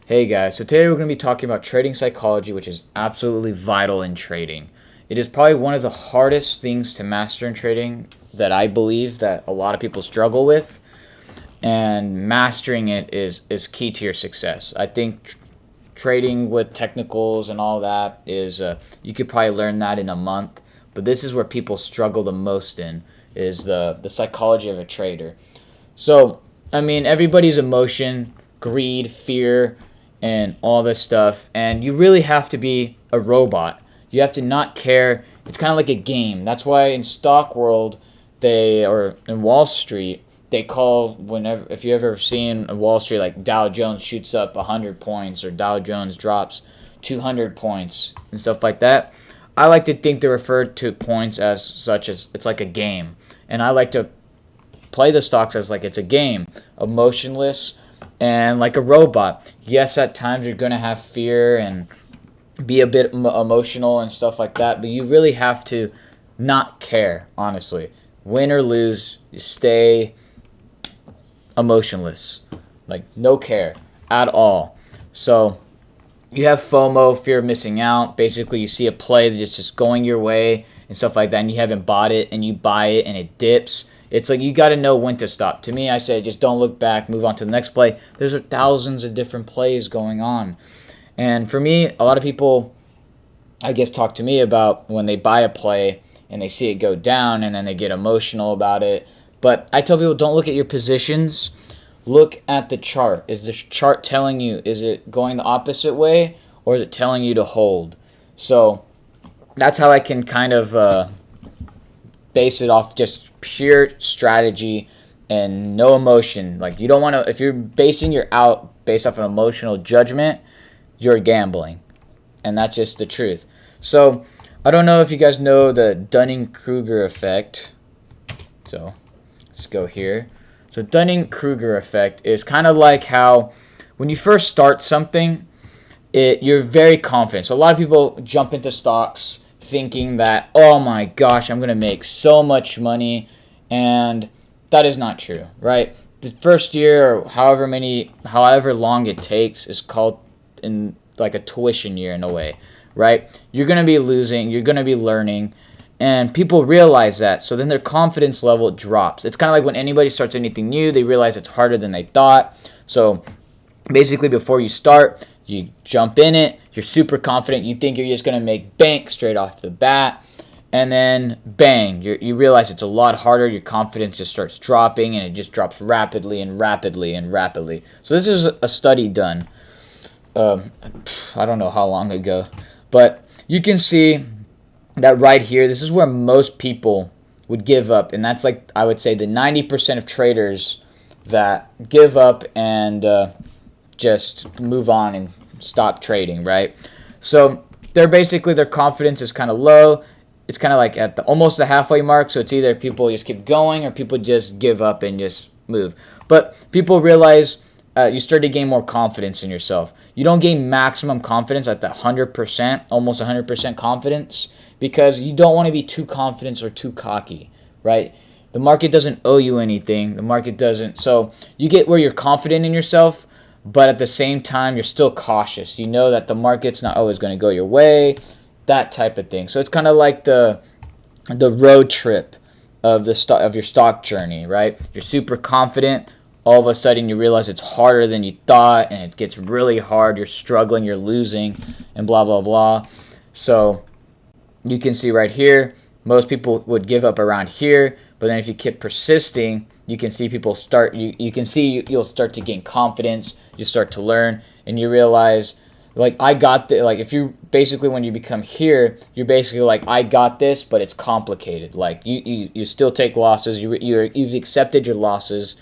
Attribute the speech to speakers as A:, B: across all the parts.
A: Hey guys, so today we're going to be talking about trading psychology, which is absolutely vital in trading. It is probably one of the hardest things to master in trading that I believe that a lot of people struggle with, and mastering it is key to your success. I think trading with technicals and all that is you could probably learn that in a month, but this is where people struggle the most in is the psychology of a trader. So, I mean, everybody's emotion, greed, fear, and all this stuff. And you really have to be a robot. You have to not care. It's kind of like a game. That's why in stock world, or in Wall Street, they call whenever, if you ever seen Wall Street, like Dow Jones shoots up 100 points or Dow Jones drops 200 points and stuff like that. I like to think they refer to points as such as it's like a game. And I like to play the stocks as like it's a game, emotionless and like a robot. Yes, at times you're going to have fear and be a bit emotional and stuff like that, but you really have to not care, honestly. Win or lose, you stay emotionless. Like no care at all. So you have FOMO, fear of missing out. Basically, you see a play that's just going your way and stuff like that, and you haven't bought it, and you buy it, and it dips. It's like you got to know when to stop. To me, I say just don't look back, move on to the next play. There's thousands of different plays going on. And for me, a lot of people, I guess, talk to me about when they buy a play and they see it go down and then they get emotional about it. But I tell people don't look at your positions. Look at the chart. Is the chart telling you, is it going the opposite way or is it telling you to hold? So that's how I can kind of base it off just pure strategy and no emotion. Like you don't want to, if you're basing your out based off an emotional judgment, you're gambling. And that's just the truth. So I don't know if you guys know the Dunning-Kruger effect. So let's go here. So Dunning-Kruger effect is kind of like how when you first start something, you're very confident. So a lot of people jump into stocks thinking that, oh my gosh, I'm going to make so much money. And that is not true, right? The first year or however long it takes is called in like a tuition year in a way, right? You're going to be losing, you're going to be learning, and people realize that. So then their confidence level drops. It's kind of like when anybody starts anything new, they realize it's harder than they thought. So basically before you start, you jump in it, you're super confident, you think you're just going to make bank straight off the bat, and then bang, you realize it's a lot harder, your confidence just starts dropping, and it just drops rapidly and rapidly and rapidly. So this is a study done, I don't know how long ago, but you can see that right here, this is where most people would give up, and that's like, I would say, the 90% of traders that give up and just move on and stop trading, right? So their confidence is kind of low. It's kind of like at almost the halfway mark. So it's either people just keep going or people just give up and just move. But people realize you start to gain more confidence in yourself. You don't gain maximum confidence at the 100%, almost 100% confidence, because you don't want to be too confident or too cocky, right? The market doesn't owe you anything. The market doesn't. So you get where you're confident in yourself, but at the same time, you're still cautious. You know that the market's not always going to go your way, that type of thing. So it's kind of like the road trip of your stock journey, right? You're super confident. All of a sudden, you realize it's harder than you thought, and it gets really hard. You're struggling, you're losing, and blah, blah, blah. So you can see right here, most people would give up around here, but then if you keep persisting, you can see people start, you'll start to gain confidence, you start to learn, and you realize, like, if you basically, when you become here, you're basically like, I got this, but it's complicated. Like, you still take losses, you've accepted your losses,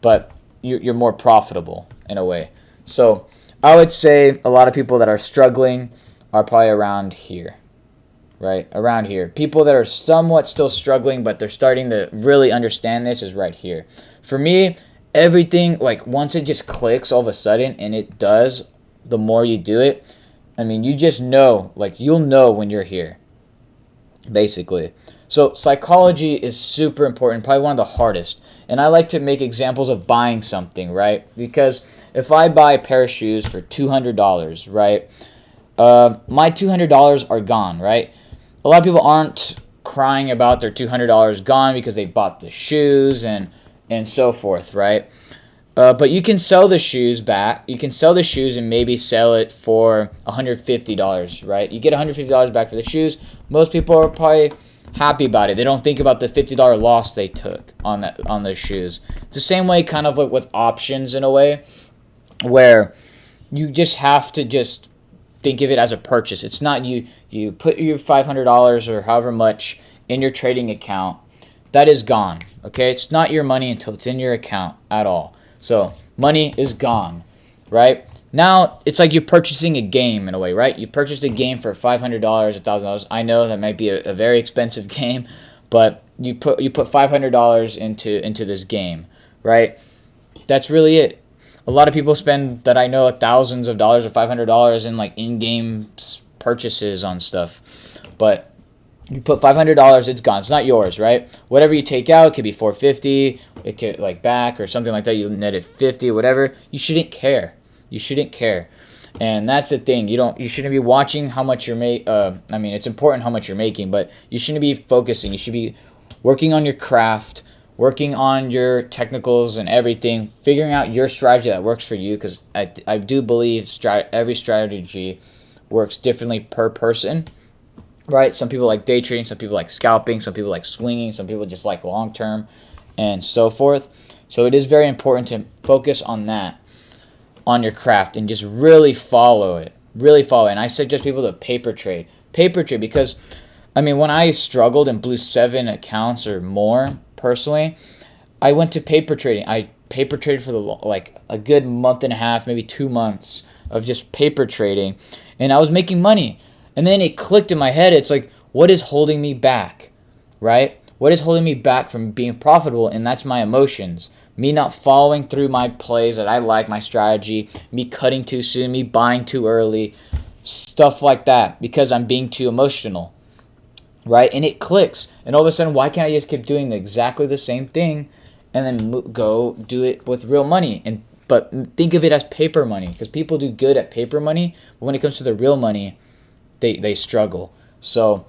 A: but you're more profitable in a way. So I would say a lot of people that are struggling are probably around here. Right around here. People that are somewhat still struggling, but they're starting to really understand this is right here. For me, everything, like once it just clicks all of a sudden, and it does, the more you do it, I mean, you just know, like you'll know when you're here, basically. So psychology is super important, probably one of the hardest. And I like to make examples of buying something, right? Because if I buy a pair of shoes for $200, right, my $200 are gone, right? A lot of people aren't crying about their $200 gone because they bought the shoes and so forth, right? But you can sell the shoes back. You can sell the shoes and maybe sell it for $150, right? You get $150 back for the shoes. Most people are probably happy about it. They don't think about the $50 loss they took on those shoes. It's the same way, kind of like with options in a way, where you just have to just think of it as a purchase. It's not you put your $500 or however much in your trading account. That is gone. Okay, it's not your money until it's in your account at all. So money is gone, right? Now it's like you're purchasing a game in a way, right? You purchased a game for $500, $1,000. I know that might be a very expensive game, but you put $500 into this game, right? That's really it. A lot of people spend, that I know, thousands of dollars or $500 in like in-game purchases on stuff, but you put $500, it's gone. It's not yours, right? Whatever you take out, it could be $450, it could like back or something like that. You netted 50, whatever. You shouldn't care. You shouldn't care, and that's the thing. You shouldn't be watching how much you're I mean, it's important how much you're making, but you shouldn't be focusing. You should be working on your craft, working on your technicals and everything, figuring out your strategy that works for you. Because I do believe every strategy works differently per person. Right? Some people like day trading, some people like scalping, some people like swinging, some people just like long term, and so forth. So it is very important to focus on that, on your craft, and just really follow it. Really follow it. And I suggest people to paper trade. Paper trade, because, I mean, when I struggled and blew 7 accounts or more, personally, I went to paper trading. I paper traded for like a good month and a half, maybe 2 months of just paper trading, and I was making money. And then it clicked in my head. It's like, what is holding me back, right? What is holding me back from being profitable? And that's my emotions. Me not following through my plays that I like, my strategy, me cutting too soon, me buying too early, stuff like that, because I'm being too emotional, right? And it clicks. And all of a sudden, why can't I just keep doing exactly the same thing and then go do it with real money? But think of it as paper money, because people do good at paper money, but when it comes to the real money, they struggle. So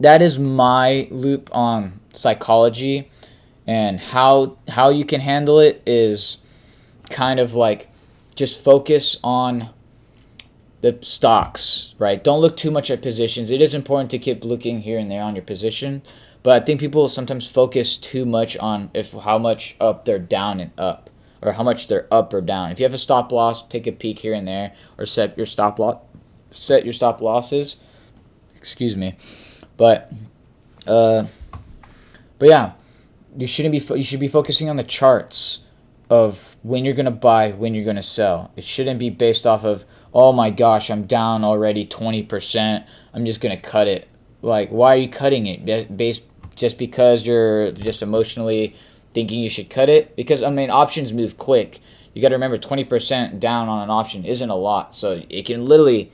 A: that is my loop on psychology, and how you can handle it is kind of like just focus on the stocks, right? Don't look too much at positions. It is important to keep looking here and there on your position, but I think people sometimes focus too much on how much up they're down and up, or how much they're up or down. If you have a stop loss, take a peek here and there, or set your stop losses. Excuse me, but yeah, you should be focusing on the charts of when you're gonna buy, when you're gonna sell. It shouldn't be based off of, oh my gosh, I'm down already 20%. I'm just gonna cut it. Like, why are you cutting it? Just because you're just emotionally thinking you should cut it? Because, I mean, options move quick. You got to remember, 20% down on an option isn't a lot, so it can literally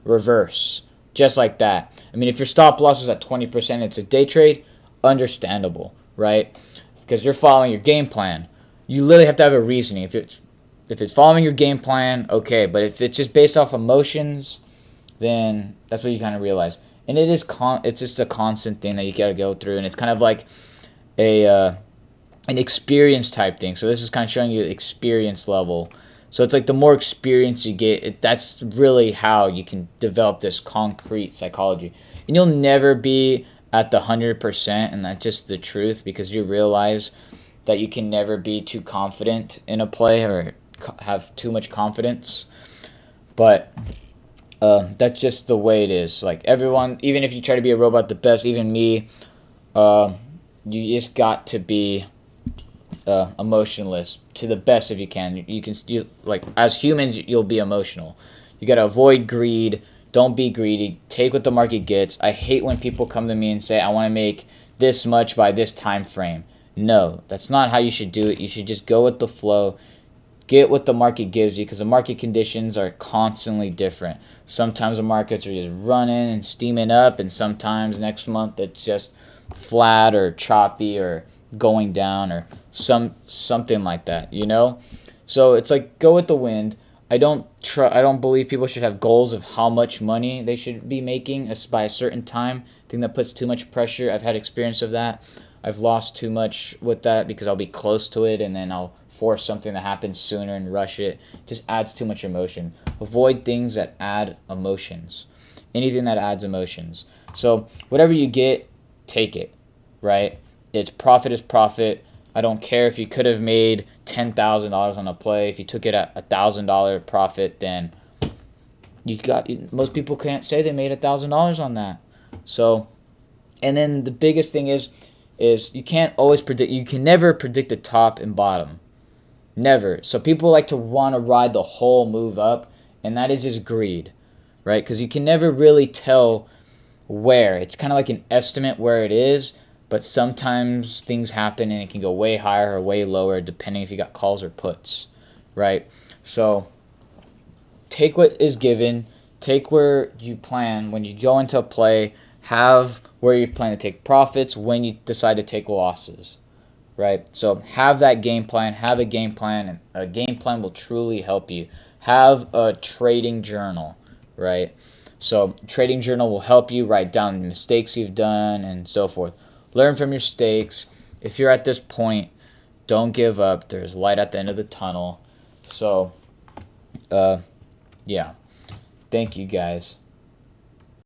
A: reverse just like that. I mean, if your stop loss is at 20%, it's a day trade, understandable, right? Because you're following your game plan. You literally have to have a reasoning. If it's following your game plan, okay, but if it's just based off emotions, then that's what you kind of realize. And it's just a constant thing that you got to go through, and it's kind of like an experience type thing. So this is kind of showing you the experience level. So it's like the more experience you get, that's really how you can develop this concrete psychology. And you'll never be at the 100%, and that's just the truth, because you realize that you can never be too confident in a play or have too much confidence. But that's just the way it is. Like, everyone, even if you try to be a robot the best, even me, you just got to be emotionless to the best if you can. You like, as humans, you'll be emotional. You got to avoid greed. Don't be greedy. Take what the market gets. I hate when people come to me and say, I want to make this much by this time frame. No, that's not how you should do it. You should just go with the flow. Get what the market gives you, because the market conditions are constantly different. Sometimes the markets are just running and steaming up, and sometimes next month it's just flat or choppy or going down or something like that, you know? So it's like go with the wind. I don't believe people should have goals of how much money they should be making by a certain time. I think that puts too much pressure. I've had experience of that. I've lost too much with that because I'll be close to it and then I'll force something to happen sooner and rush it. It just adds too much emotion. Avoid things that add emotions. Anything that adds emotions. So whatever you get, take it, right? It's profit is profit. I don't care if you could have made $10,000 on a play. If you took it at $1,000 profit, then most people can't say they made $1,000 on that. So, and then the biggest thing is you can't always predict. You can never predict the top and bottom, never. So people like to want to ride the whole move up, and that is just greed, right? Because you can never really tell where. It's kind of like an estimate where it is, but sometimes things happen and it can go way higher or way lower depending if you got calls or puts, right? So take what is given, take where you plan. When you go into a play, have where you plan to take profits, when you decide to take losses, right? So have that game plan, have a game plan, and a game plan will truly help you. Have a trading journal, right? So trading journal will help you write down the mistakes you've done and so forth. Learn from your mistakes. If you're at this point, don't give up. There's light at the end of the tunnel. So, yeah. Thank you, guys.